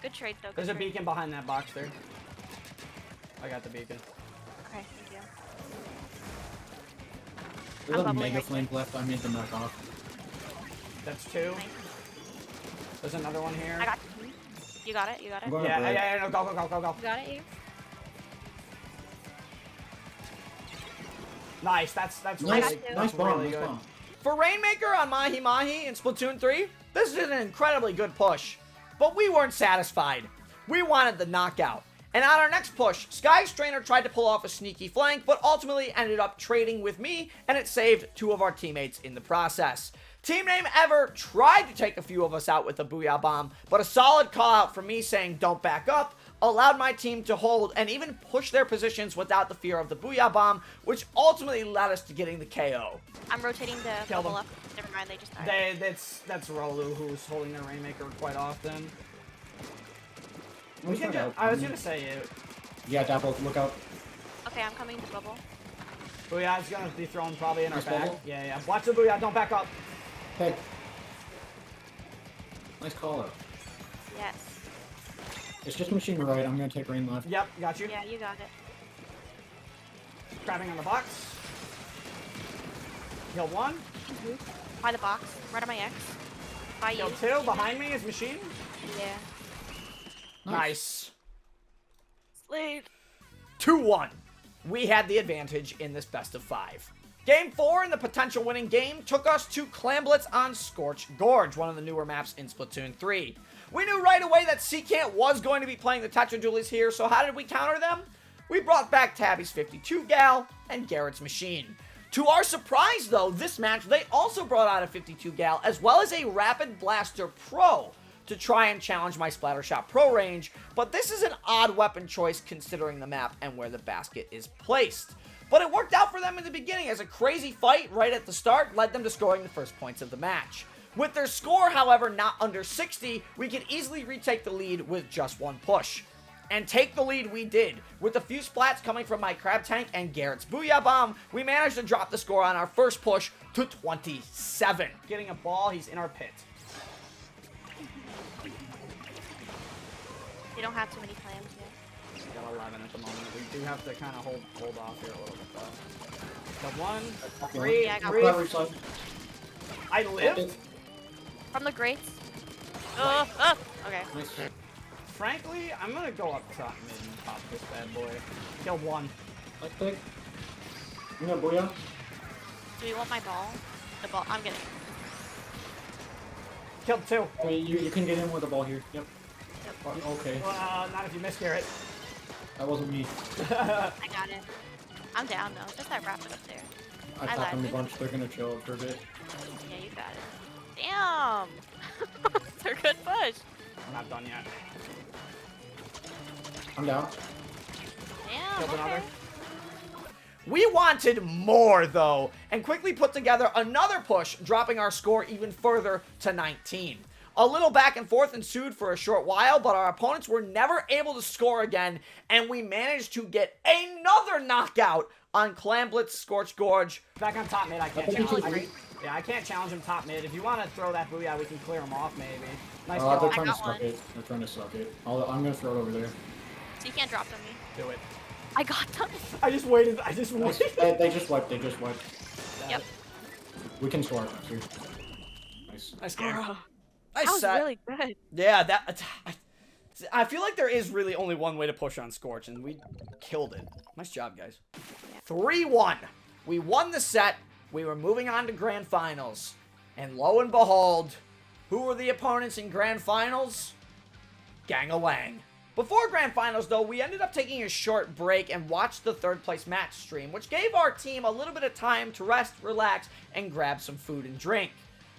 Good trade though. There's a good trade. beacon behind that box there. I got the beacon. Okay, thank you. There's I'm a bubbling mega right flame left. I made them knock off. That's 2. Nice. There's another one here. I got you. You got it. You got it. I'm going Yeah, to no, go. You got it. You. Nice, that's I really, got Nice, two. nice bomb, really nice good. bomb. For Rainmaker on Mahi Mahi in Splatoon 3, this is an incredibly good push. But we weren't satisfied. We wanted the knockout. And on our next push, Sky Strainer tried to pull off a sneaky flank, but ultimately ended up trading with me, and it saved 2 of our teammates in the process. Team Name Ever tried to take a few of us out with a Booyah Bomb, but a solid call out from me saying don't back up allowed my team to hold and even push their positions without the fear of the Booyah Bomb, which ultimately led us to getting the KO. I'm rotating the Kill bubble them. up. Never mind, they just died. That's Rolu who's holding their Rainmaker quite often. We can just, I was gonna say it. Yeah, Dapple, look out. Okay, I'm coming to bubble. Booyah's gonna be thrown probably in our Nice back. bubble. Yeah. Watch the Booyah, don't back up. Hey. Nice call out. Yes. It's just machine right. I'm gonna take rain left. Yep, got you. Yeah, you got it. Grabbing on the box. Kill 1. By the box. Right on my X. By Kill you. 2. Behind me is machine. Yeah. Nice. Slade. 2-1. We had the advantage in this best of 5. Game 4 in the potential winning game took us to Clamblitz on Scorched Gorge, one of the newer maps in Splatoon 3. We knew right away that Seacant was going to be playing the Tetra Dualies here, so how did we counter them? We brought back Tabby's 52 gal and Garrett's machine. To our surprise though, this match they also brought out a 52 gal as well as a Rapid Blaster Pro to try and challenge my Splattershot Pro range, but this is an odd weapon choice considering the map and where the basket is placed. But it worked out for them in the beginning as a crazy fight right at the start led them to scoring the first points of the match. With their score, however, not under 60, we could easily retake the lead with just 1 push. And take the lead we did. With a few splats coming from my Crab Tank and Garrett's Booyah Bomb, we managed to drop the score on our first push to 27. Getting a ball, he's in our pit. You don't have too many clams yet. We got 11 at the moment. We do have to kind of hold off here a little bit though. The 1, 3, Yeah, I got 3. Cover side. I lived. From the grates. Okay. Nice. Frankly, I'm gonna go up top mid and pop this bad boy. Killed 1. Nice pick. You got Booyah? Do you want my ball? The ball. I'm getting. Killed 2. I mean, you can get in with the ball here. Yep. Okay. Not if you miss Garrett. That wasn't me. I got it. I'm down though. Just that rapid up there. I I tapped them a lied. bunch. They're gonna chill for a bit. Yeah, you got it. Damn. It's a good push. I'm not done yet. I'm down. Damn. Killed another. Okay. We wanted more though, and quickly put together another push, dropping our score even further to 19. A little back and forth ensued for a short while, but our opponents were never able to score again, and we managed to get another knockout on Clamblitz Scorched Gorge. Back on top mid, I can't I think challenge it's him. Yeah, I can't challenge him top mid. If you want to throw that booyah, we can clear him off maybe. Nice They're kill. trying to got suck one. it. They're trying to suck it. I'm gonna throw it over there. So you can't drop to me. Do it. I got them. I just waited. Nice. They just wiped. They just wiped. Yep. We can score here. Nice. Nice game. That Nice was set. really good. Yeah, I feel like there is really only one way to push on Scorch, and we killed it. Nice job, guys. 3-1. We won the set. We were moving on to Grand Finals. And lo and behold, who were the opponents in Grand Finals? Gang-a-lang. Before Grand Finals, though, we ended up taking a short break and watched the third place match stream, which gave our team a little bit of time to rest, relax, and grab some food and drink.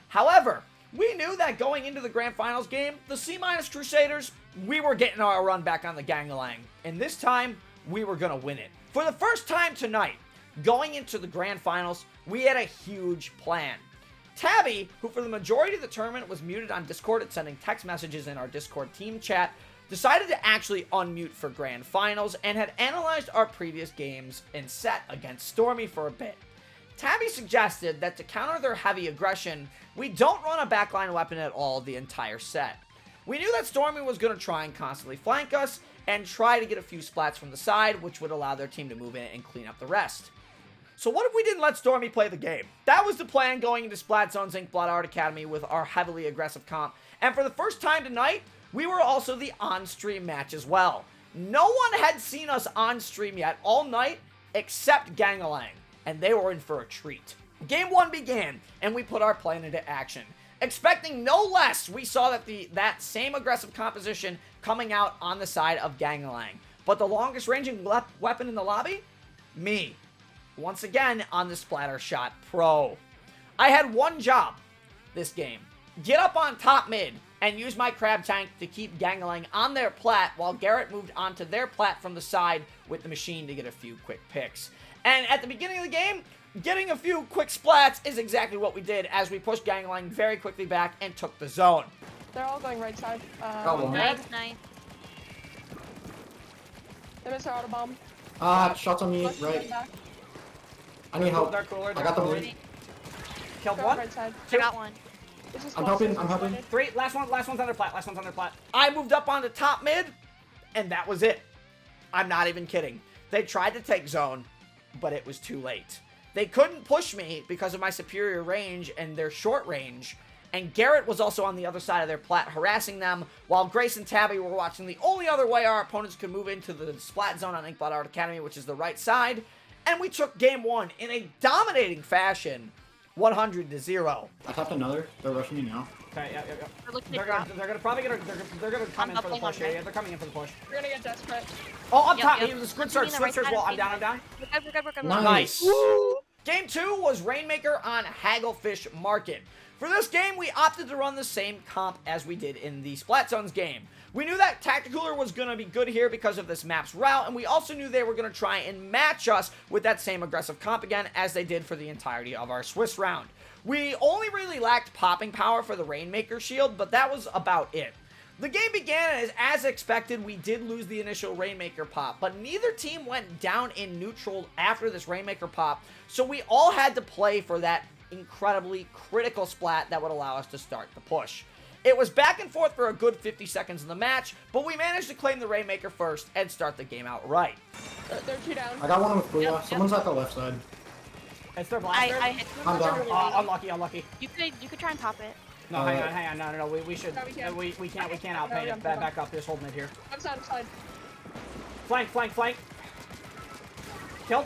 However, we knew that going into the Grand Finals game, the C- Crusaders, we were getting our run back on the Gang-a-lang. And this time, we were gonna win it. For the first time tonight, going into the Grand Finals, we had a huge plan. Tabby, who for the majority of the tournament was muted on Discord and sending text messages in our Discord team chat, decided to actually unmute for Grand Finals and had analyzed our previous games and set against Stormy for a bit. Tabby suggested that to counter their heavy aggression, we don't run a backline weapon at all the entire set. We knew that Stormy was going to try and constantly flank us and try to get a few splats from the side, which would allow their team to move in and clean up the rest. So what if we didn't let Stormy play the game? That was the plan going into Splat Zone's Inc. Blood Art Academy with our heavily aggressive comp, and for the first time tonight, we were also the on-stream match as well. No one had seen us on stream yet all night except Gang-a-lang, and they were in for a treat. Game 1 began, and we put our plan into action. Expecting no less, we saw that same aggressive composition coming out on the side of Gangalang. But the longest ranging weapon in the lobby? Me. Once again on the Splatter Shot Pro. I had one job this game. Get up on top mid and use my crab tank to keep Gangalang on their plat while Garrett moved onto their plat from the side with the machine to get a few quick picks. And at the beginning of the game, getting a few quick splats is exactly what we did as we pushed Gangalang very quickly back and took the zone. They're all going right side. Nice, nice. They missed our auto bomb. Shots on me, Let's right. get back. I need help. They're cooler, I got the cooler. lead. Killed They're one. right side. I got one. This is I'm close. helping, I'm helping. 3, last one's on their plat, last one's on their plat. I moved up onto top mid, and that was it. I'm not even kidding. They tried to take zone, but it was too late. They couldn't push me because of my superior range and their short range, and Garrett was also on the other side of their plat harassing them, while Grace and Tabby were watching the only other way our opponents could move into the splat zone on Inkbot Art Academy, which is the right side, and we took game 1 in a dominating fashion, 100-0. I tapped another. They're rushing me now. Okay, yeah. They're looking They're at gonna probably gonna come in for the doubling push on here. me. Yeah, they're coming in for the push. We're gonna get desperate. Oh, up Yep, top. yep. He was good Feeding search. the Good right search side, wall. I'm feeding down. I'm down. We're good. Nice. Game 2 was Rainmaker on Hagglefish Market. For this game, we opted to run the same comp as we did in the Splat Zones game. We knew that Tacticooler was going to be good here because of this map's route, and we also knew they were going to try and match us with that same aggressive comp again, as they did for the entirety of our Swiss round. We only really lacked popping power for the Rainmaker shield, but that was about it. The game began as expected. We did lose the initial Rainmaker pop, but neither team went down in neutral after this Rainmaker pop, so we all had to play for that incredibly critical splat that would allow us to start the push. It was back and forth for a good 50 seconds in the match, but we managed to claim the Rainmaker first and start the game out right. They're 2 down. I got one with Booyah. Yep. Someone's at the left side. It's their blaster. I hit I'm down. Unlucky. You could try and pop it. No, hang on. No. We should. No, we can't. We can't outpaint it. Back up. Just hold mid here. I'm side. Flank. Killed.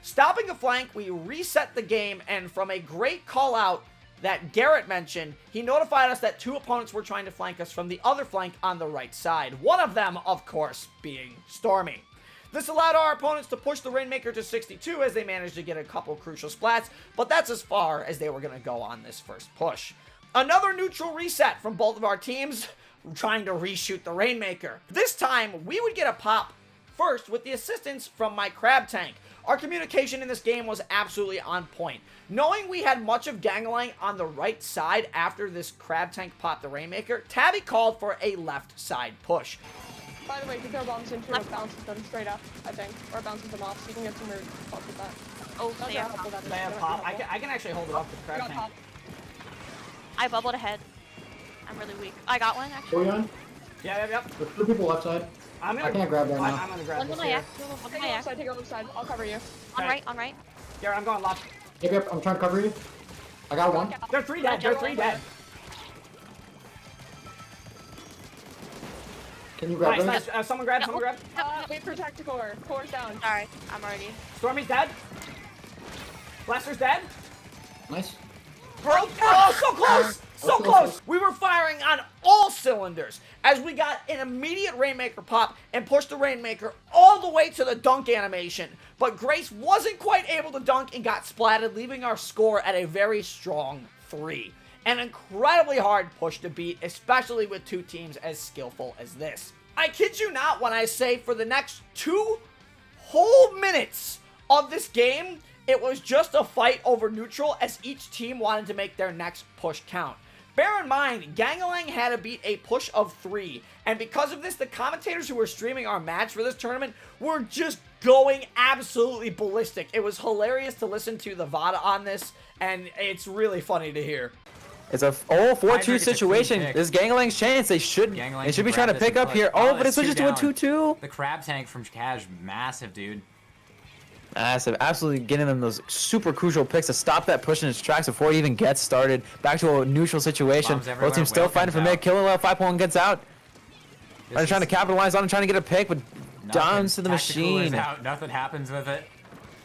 Stopping a flank, we reset the game, and from a great call out that Garrett mentioned, he notified us that 2 opponents were trying to flank us from the other flank on the right side. One of them, of course, being Stormy. This allowed our opponents to push the Rainmaker to 62 as they managed to get a couple crucial splats, but that's as far as they were going to go on this first push. Another neutral reset from both of our teams, trying to reshoot the Rainmaker. This time, we would get a pop first with the assistance from my crab tank. Our communication in this game was absolutely on point. Knowing we had much of Gangalang on the right side after this crab tank popped the Rainmaker, Tabby called for a left side push. By the way, you can throw bombs into it, bounces them straight up, I think. Or bounces them off, so you can get some weird pop with that. Oh, Not they sure are how helpful that is. They have That pop. might be helpful. I can actually hold it off the We crab got tank. pop. I bubbled ahead. I'm really weak. I got one actually. Booyah. Yep. There's 2 people left side. I can't grab that now. I'm gonna grab One this on my here. X. One Take on it my left side, take it left side. I'll cover you. On right. Garrett, I'm going left. Yep, I'm trying to cover you. I got one. They're 3 dead. Can you grab them? Nice. Someone grab. Wait for tactical core's down. Sorry, I'm already. Stormy's dead. Blaster's dead. Nice. Oh, so close! So Okay. close! We were firing on all cylinders as we got an immediate Rainmaker pop and pushed the Rainmaker all the way to the dunk animation. But Grace wasn't quite able to dunk and got splatted, leaving our score at a very strong 3. An incredibly hard push to beat, especially with 2 teams as skillful as this. I kid you not when I say for the next 2 whole minutes of this game, it was just a fight over neutral as each team wanted to make their next push count. Bear in mind, Gangalang had to beat a push of 3, and because of this, the commentators who were streaming our match for this tournament were just going absolutely ballistic. It was hilarious to listen to the VOD on this, and it's really funny to hear. It's a 4-2 situation. This is Gangalang's chance. They should be trying to pick up here. Oh, but it switches to a 2-2. The crab tank from Cash, massive, dude. Massive. Absolutely getting them those super crucial picks to stop that push in its tracks before it even gets started. Back to a neutral situation. Both teams still fighting for mid. Killing level 5.1 gets out. They're trying to capitalize on it, trying to get a pick, but down to the machine. Out. Nothing happens with it.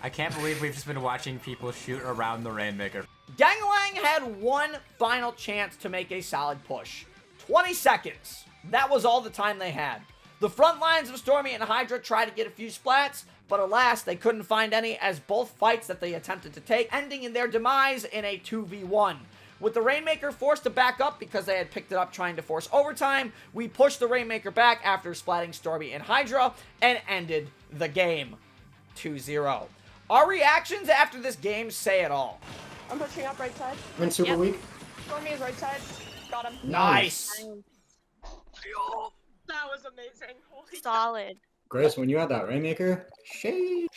I can't believe we've just been watching people shoot around the Rainmaker. Ganglang had one final chance to make a solid push. 20 seconds. That was all the time they had. The front lines of Stormy and Hydra tried to get a few splats, but alas, they couldn't find any, as both fights that they attempted to take ending in their demise in a 2v1. With the Rainmaker forced to back up because they had picked it up trying to force overtime, we pushed the Rainmaker back after splatting Stormy and Hydra and ended the game 2-0. Our reactions after this game say it all. I'm pushing up right side. I'm in super weak. Stormy is right side. Got him. Nice. That was amazing. Holy Solid. Grace, when you had that Rainmaker, shade.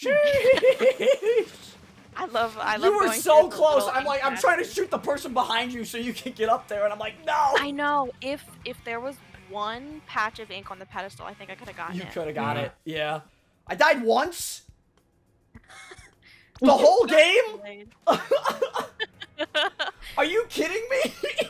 I love You were going so through the close. little I'm like, I'm ink trying to patches. shoot the person behind you so you can get up there, and I'm like, no. I know. If there was one patch of ink on the pedestal, I think I could have gotten You it. could have got it. Yeah. I died once. The whole game? Are you kidding me?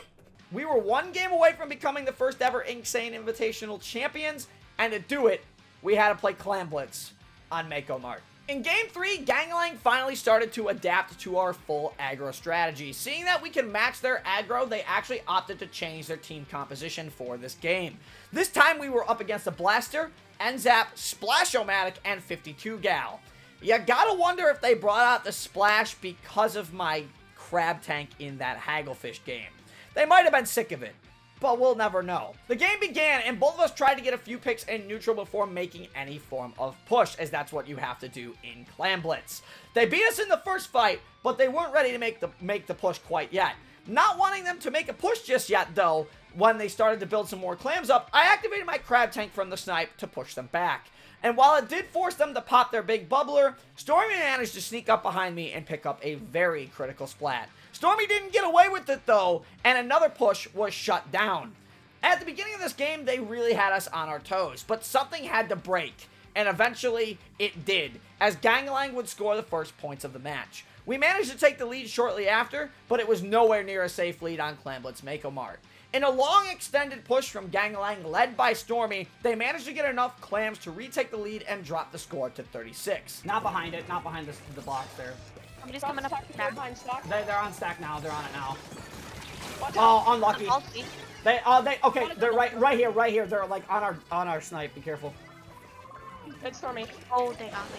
We were one game away from becoming the first ever Inksane Invitational champions, and to do it, we had to play Clan Blitz on Mako Mart. In Game 3, Ganglang finally started to adapt to our full aggro strategy. Seeing that we can match their aggro, they actually opted to change their team composition for this game. This time we were up against a Blaster, Enzap, Splash-O-Matic, and 52 Gal. You gotta wonder if they brought out the Splash because of my crab tank in that Hagglefish game. They might have been sick of it, but we'll never know. The game began, and both of us tried to get a few picks in neutral before making any form of push, as that's what you have to do in Clan Blitz. They beat us in the first fight, but they weren't ready to make the push quite yet. Not wanting them to make a push just yet, though, when they started to build some more clams up, I activated my crab tank from the snipe to push them back. And while it did force them to pop their big bubbler, Stormy managed to sneak up behind me and pick up a very critical splat. Stormy didn't get away with it though, and another push was shut down. At the beginning of this game, they really had us on our toes, but something had to break, and eventually it did, as Ganglang would score the first points of the match. We managed to take the lead shortly after, but it was nowhere near a safe lead on Clan Blitz Mako Mart. In a long extended push from Ganglang led by Stormy, they managed to get enough clams to retake the lead and drop the score to 36. Not behind it, not behind the box there. Somebody's coming up Stack, back. behind stack. They're on stack now, they're on it now. Watch Oh, out. unlucky. Salty. Okay, they're right here. They're like on our snipe, be careful. It's Stormy. Oh, they got me.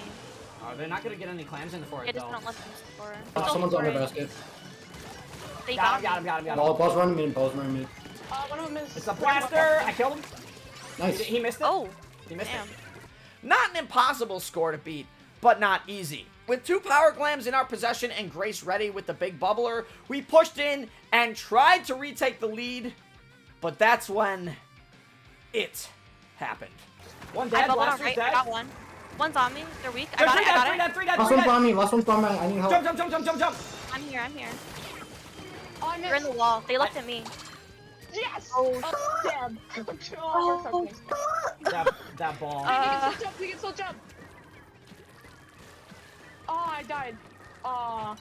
Oh, they're not gonna get any clams in for Yeah, it just though. don't let them score. Someone's on the Scoring. basket. They Got got him. me. Ball's running mid, ball's running mid. One of them is. It's a blaster. I killed him. Nice. He missed it. Oh, He missed damn. it. Not an impossible score to beat, but not easy. With 2 power clams in our possession and Grace ready with the big bubbler, we pushed in and tried to retake the lead, but that's when it happened. One I dead, bubbled on blaster's right. I dead. got one. One's on me. They're weak. I There's got it. I got it. three Last dead. one's on me, last one's on me. I need help. Jump. I'm here. I'm here. Oh, I You're in missed. the wall. They looked at me. Yes! Oh. Damn. Oh, we're so close. That ball. We can still jump. We can still jump. Oh, I died. Oh.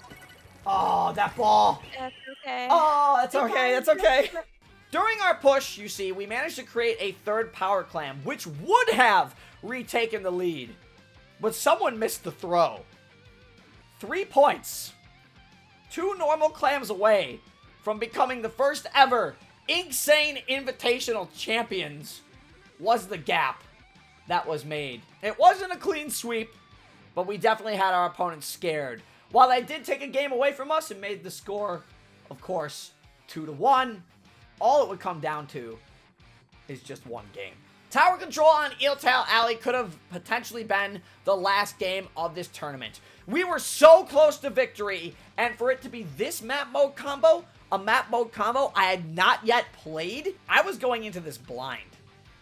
Oh, that ball. That's okay. Oh, that's okay, that's okay. During our push, you see, we managed to create a third power clam, which would have retaken the lead. But someone missed the throw. 3 points. 2 normal clams away from becoming the first ever Inksane Invitational champions was the gap that was made. It wasn't a clean sweep, but we definitely had our opponents scared. While they did take a game away from us and made the score, of course, 2-1, all it would come down to is just one game. Tower control on Eeltail Alley could have potentially been the last game of this tournament. We were so close to victory, and for it to be this map mode combo, a map mode combo I had not yet played, I was going into this blind.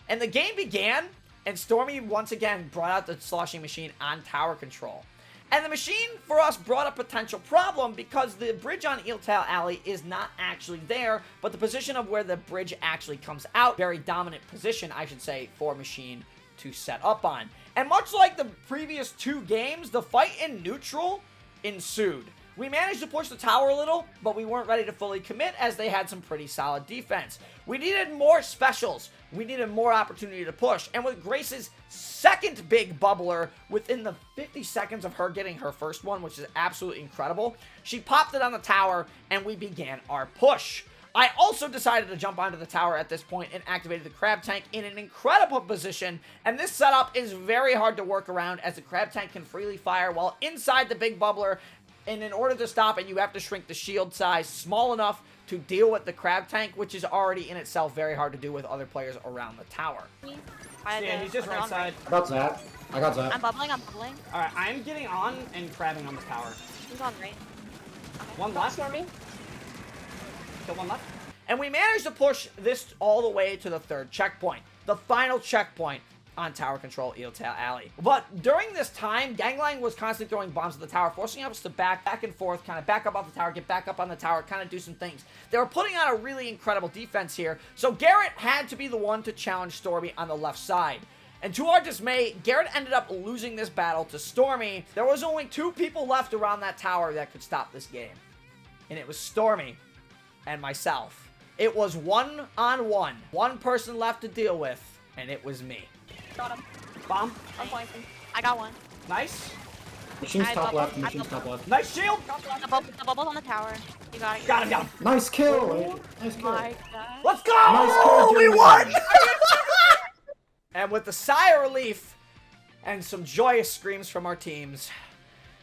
And the game began, and Stormy once again brought out the sloshing machine on tower control. And the machine, for us, brought a potential problem because the bridge on Eeltail Alley is not actually there, but the position of where the bridge actually comes out, very dominant position, I should say, for machine to set up on. And much like the previous 2 games, the fight in neutral ensued. We managed to push the tower a little, but we weren't ready to fully commit as they had some pretty solid defense. We needed more specials. We needed more opportunity to push. And with Grace's second big bubbler within the 50 seconds of her getting her first one, which is absolutely incredible, she popped it on the tower and we began our push. I also decided to jump onto the tower at this point and activated the crab tank in an incredible position, and this setup is very hard to work around as the crab tank can freely fire while inside the big bubbler, and in order to stop it, you have to shrink the shield size small enough to deal with the crab tank, which is already in itself very hard to do with other players around the tower. Yeah, he's just right side. I got that. I'm bubbling. Alright, I'm getting on and crabbing on the tower. He's on right. One left. Stormy. Kill one left. And we managed to push this all the way to the third checkpoint, the final checkpoint on tower control Eeltail Alley. But during this time, Ganglang was constantly throwing bombs at the tower, forcing us to back and forth, kind of back up off the tower, get back up on the tower, kind of do some things. They were putting on a really incredible defense here, so Garrett had to be the one to challenge Stormy on the left side. And to our dismay, Garrett ended up losing this battle to Stormy. There was only 2 people left around that tower that could stop this game. And it was Stormy and myself. It was 1-on-1. One person left to deal with, and it was me. Got him. Bomb. I'm flanking. I got one. Nice. Machine's I top bubbled- left. I Machine's bubbled. top left. Nice shield. The bubble's on the tower. You got it. Got him down. Nice kill. Nice kill. My God. Let's go! Nice kill, We Jamie. won! And with a sigh of relief and some joyous screams from our teams,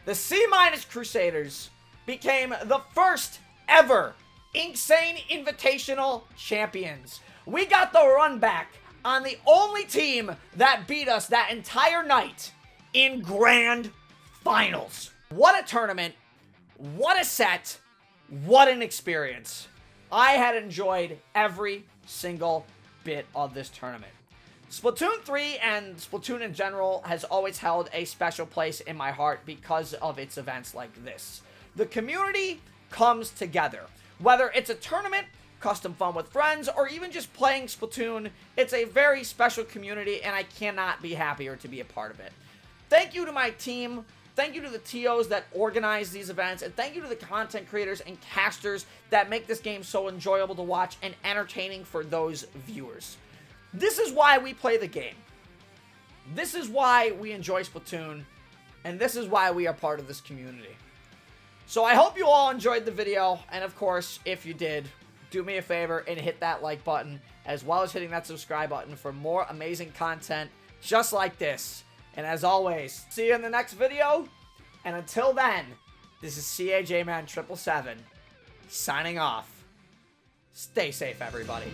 the C- Crusaders became the first ever Inksane Invitational champions. We got the run back on the only team that beat us that entire night in Grand Finals. What a tournament. What a set. What an experience. I had enjoyed every single bit of this tournament. Splatoon 3 and Splatoon in general has always held a special place in my heart because of its events like this. The community comes together. Whether it's a tournament, custom fun with friends, or even just playing Splatoon, it's a very special community and I cannot be happier to be a part of it. Thank you to my team, thank you to the TOs that organize these events, and thank you to the content creators and casters that make this game so enjoyable to watch and entertaining for those viewers. This is why we play the game. This is why we enjoy Splatoon, and this is why we are part of this community. So I hope you all enjoyed the video, and of course, if you did, do me a favor and hit that like button, as well as hitting that subscribe button for more amazing content just like this. And as always, see you in the next video, and until then, this is CAJman777, signing off. Stay safe, everybody.